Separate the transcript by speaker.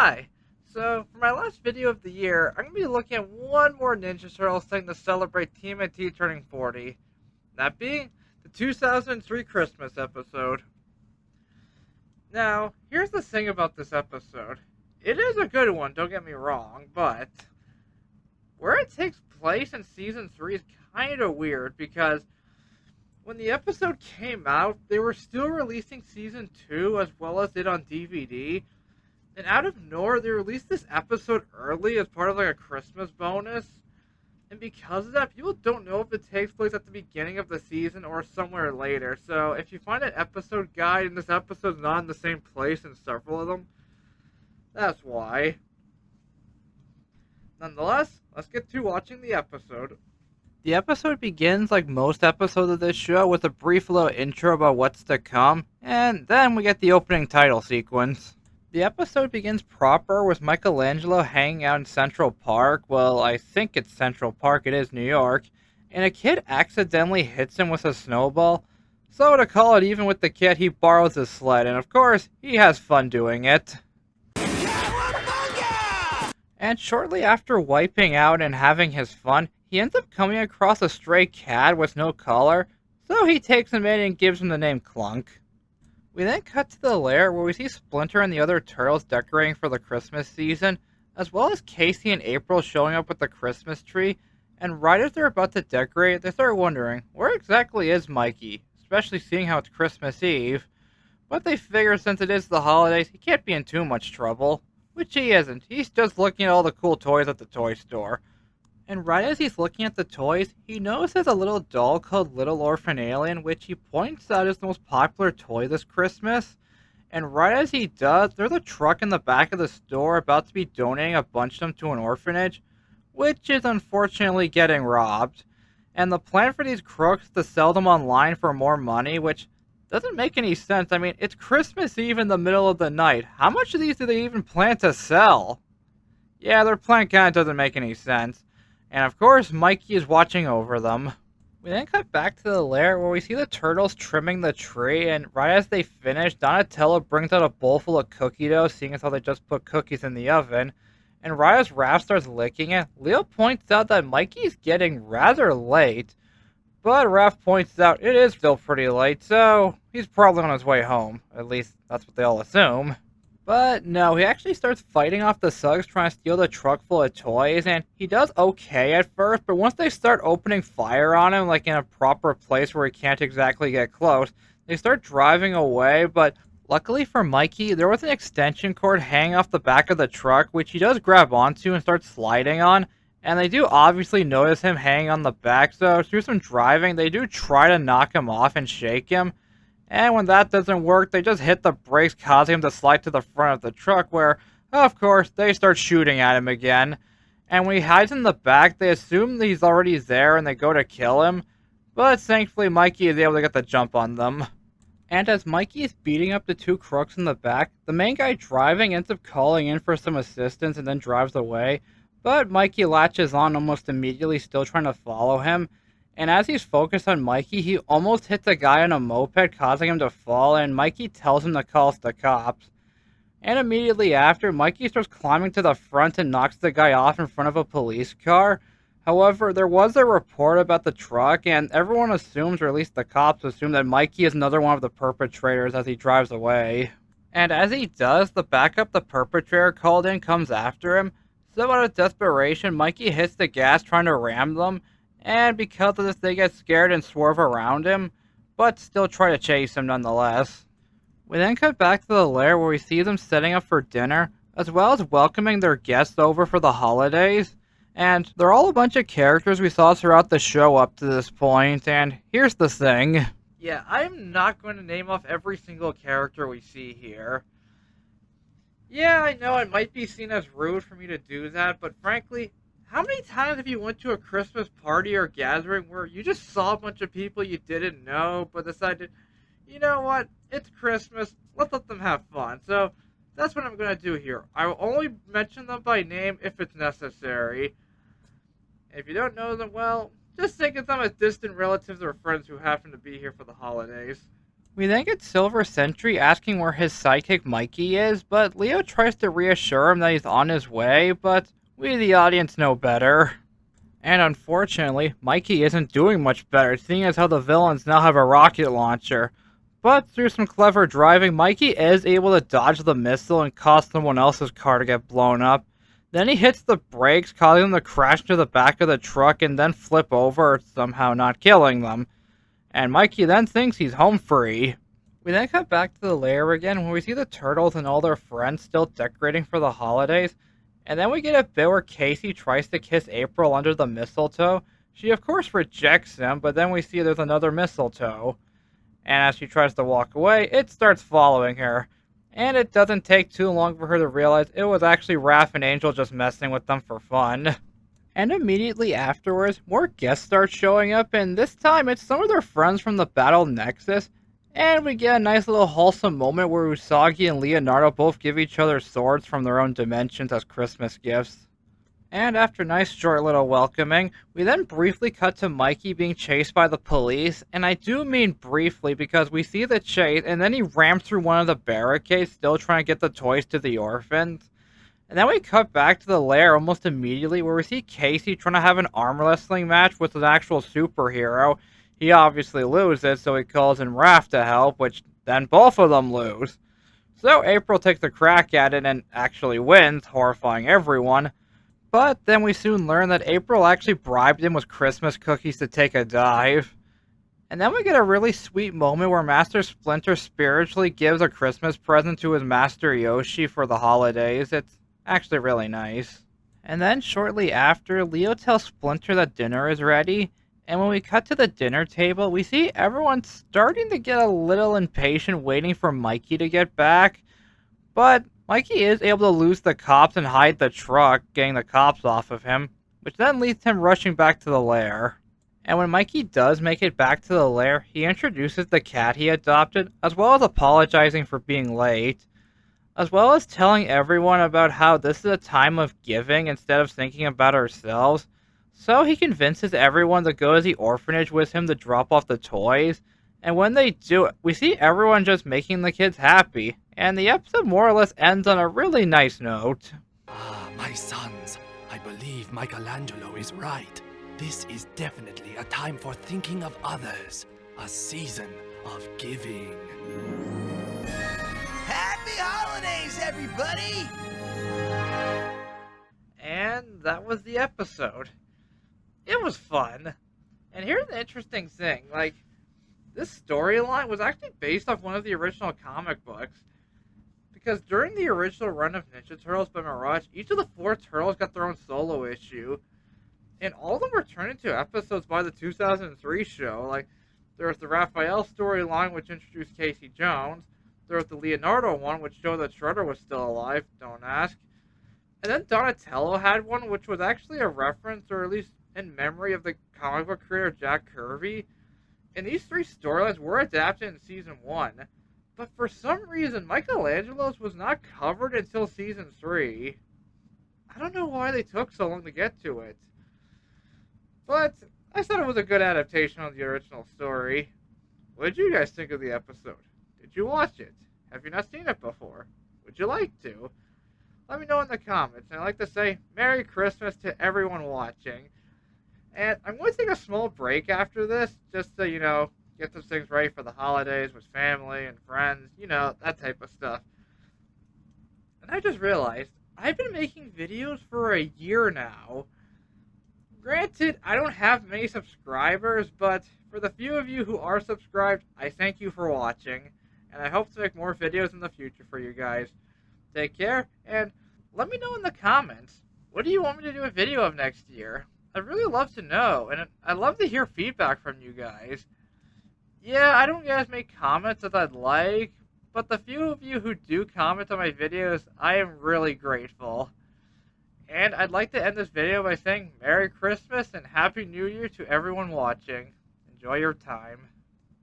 Speaker 1: Hi. So, for my last video of the year, I'm going to be looking at one more Ninja Turtles thing to celebrate TMNT turning 40. That being the 2003 Christmas episode. Now, here's the thing about this episode. It is a good one, don't get me wrong, but where it takes place in Season 3 is kind of weird because when the episode came out, they were still releasing Season 2 as well as it on DVD. And out of nowhere, they released this episode early as part of like a Christmas bonus. And because of that, people don't know if it takes place at the beginning of the season or somewhere later. So if you find an episode guide and this episode's not in the same place in several of them, that's why. Nonetheless, let's get to watching the episode. The episode begins like most episodes of this show with a brief little intro about what's to come, and then we get the opening title sequence. The episode begins proper with Michelangelo hanging out in Central Park. Well, I think it's Central Park, it is New York. And a kid accidentally hits him with a snowball. So to call it even with the kid, he borrows his sled, and of course, he has fun doing it. And shortly after wiping out and having his fun, he ends up coming across a stray cat with no collar. So he takes him in and gives him the name Clunk. We then cut to the lair where we see Splinter and the other turtles decorating for the Christmas season, as well as Casey and April showing up with the Christmas tree, and right as they're about to decorate, they start wondering, where exactly is Mikey, especially seeing how it's Christmas Eve? But they figure since it is the holidays, he can't be in too much trouble, which he isn't. He's just looking at all the cool toys at the toy store. And right as he's looking at the toys, he notices a little doll called Little Orphan Alien, which he points out is the most popular toy this Christmas. And right as he does, there's a truck in the back of the store about to be donating a bunch of them to an orphanage, which is unfortunately getting robbed. And the plan for these crooks is to sell them online for more money, which doesn't make any sense. I mean, it's Christmas Eve in the middle of the night. How much of these do they even plan to sell? Yeah, their plan kind of doesn't make any sense. And of course, Mikey is watching over them. We then cut back to the lair where we see the turtles trimming the tree, and right as they finish, Donatello brings out a bowl full of cookie dough, seeing as how they just put cookies in the oven. And right as Raph starts licking it, Leo points out that Mikey's getting rather late. But Raph points out it is still pretty late, so he's probably on his way home. At least, that's what they all assume. But no, he actually starts fighting off the thugs trying to steal the truck full of toys, and he does okay at first, but once they start opening fire on him, like in a proper place where he can't exactly get close, they start driving away, but luckily for Mikey, there was an extension cord hanging off the back of the truck, which he does grab onto and start sliding on, and they do obviously notice him hanging on the back, so through some driving, they do try to knock him off and shake him. And when that doesn't work, they just hit the brakes, causing him to slide to the front of the truck, where, of course, they start shooting at him again. And when he hides in the back, they assume that he's already there and they go to kill him. But thankfully, Mikey is able to get the jump on them. And as Mikey is beating up the two crooks in the back, the main guy driving ends up calling in for some assistance and then drives away. But Mikey latches on almost immediately, still trying to follow him. And as he's focused on Mikey, he almost hits a guy on a moped, causing him to fall, and Mikey tells him to call the cops. And immediately after, Mikey starts climbing to the front and knocks the guy off in front of a police car. However, there was a report about the truck, and everyone assumes, or at least the cops assume, that Mikey is another one of the perpetrators as he drives away. And as he does, the backup the perpetrator called in comes after him. So out of desperation, Mikey hits the gas trying to ram them. And because of this, they get scared and swerve around him, but still try to chase him nonetheless. We then cut back to the lair where we see them setting up for dinner, as well as welcoming their guests over for the holidays. And they're all a bunch of characters we saw throughout the show up to this point, and here's the thing. Yeah, I'm not going to name off every single character we see here. Yeah, I know it might be seen as rude for me to do that, but frankly, how many times have you went to a Christmas party or gathering where you just saw a bunch of people you didn't know, but decided, you know what, it's Christmas, let's let them have fun. So that's what I'm going to do here. I will only mention them by name if it's necessary. If you don't know them, well, just think of them as distant relatives or friends who happen to be here for the holidays. We then get Silver Sentry asking where his sidekick Mikey is, but Leo tries to reassure him that he's on his way, but we the audience know better. And unfortunately, Mikey isn't doing much better, seeing as how the villains now have a rocket launcher. But through some clever driving, Mikey is able to dodge the missile and cause someone else's car to get blown up. Then he hits the brakes, causing them to crash into the back of the truck and then flip over, somehow not killing them. And Mikey then thinks he's home free. We then cut back to the lair again where we see the turtles and all their friends still decorating for the holidays. And then we get a bit where Casey tries to kiss April under the mistletoe. She of course rejects him, but then we see there's another mistletoe. And as she tries to walk away, it starts following her. And it doesn't take too long for her to realize it was actually Raph and Angel just messing with them for fun. And immediately afterwards, more guests start showing up, and this time it's some of their friends from the Battle Nexus. And we get a nice little wholesome moment where Usagi and Leonardo both give each other swords from their own dimensions as Christmas gifts. And after a nice short little welcoming, we then briefly cut to Mikey being chased by the police, and I do mean briefly because we see the chase and then he rams through one of the barricades still trying to get the toys to the orphans. And then we cut back to the lair almost immediately where we see Casey trying to have an arm wrestling match with an actual superhero. He obviously loses, so he calls in Raph to help, which then both of them lose. So April takes a crack at it and actually wins, horrifying everyone. But then we soon learn that April actually bribed him with Christmas cookies to take a dive. And then we get a really sweet moment where Master Splinter spiritually gives a Christmas present to his Master Yoshi for the holidays. It's actually really nice. And then shortly after, Leo tells Splinter that dinner is ready. And when we cut to the dinner table, we see everyone starting to get a little impatient waiting for Mikey to get back. But Mikey is able to lose the cops and hide the truck, getting the cops off of him, which then leads him rushing back to the lair. And when Mikey does make it back to the lair, he introduces the cat he adopted, as well as apologizing for being late, as well as telling everyone about how this is a time of giving instead of thinking about ourselves. So he convinces everyone to go to the orphanage with him to drop off the toys. And when they do, we see everyone just making the kids happy. And the episode more or less ends on a really nice note.
Speaker 2: Ah, my sons, I believe Michelangelo is right. This is definitely a time for thinking of others. A season of giving.
Speaker 3: Happy holidays, everybody!
Speaker 1: And that was the episode. It was fun. And here's the interesting thing, this storyline was actually based off one of the original comic books. Because during the original run of Ninja Turtles by Mirage, each of the 4 turtles got their own solo issue. And all of them were turned into episodes by the 2003 show. There was the Raphael storyline, which introduced Casey Jones. There was the Leonardo one, which showed that Shredder was still alive, don't ask. And then Donatello had one, which was actually a reference, or at least in memory of the comic book creator Jack Kirby. And these 3 storylines were adapted in Season 1. But for some reason, Michelangelo's was not covered until Season 3. I don't know why they took so long to get to it. But I thought it was a good adaptation of the original story. What did you guys think of the episode? Did you watch it? Have you not seen it before? Would you like to? Let me know in the comments. And I'd like to say Merry Christmas to everyone watching. And I'm going to take a small break after this, just to, get some things ready for the holidays with family and friends, that type of stuff. And I just realized, I've been making videos for a year now. Granted, I don't have many subscribers, but for the few of you who are subscribed, I thank you for watching. And I hope to make more videos in the future for you guys. Take care, and let me know in the comments, what do you want me to do a video of next year? I'd really love to know, and I'd love to hear feedback from you guys. Yeah, I don't get as many comments as I'd like, but the few of you who do comment on my videos, I am really grateful. And I'd like to end this video by saying Merry Christmas and Happy New Year to everyone watching. Enjoy your time.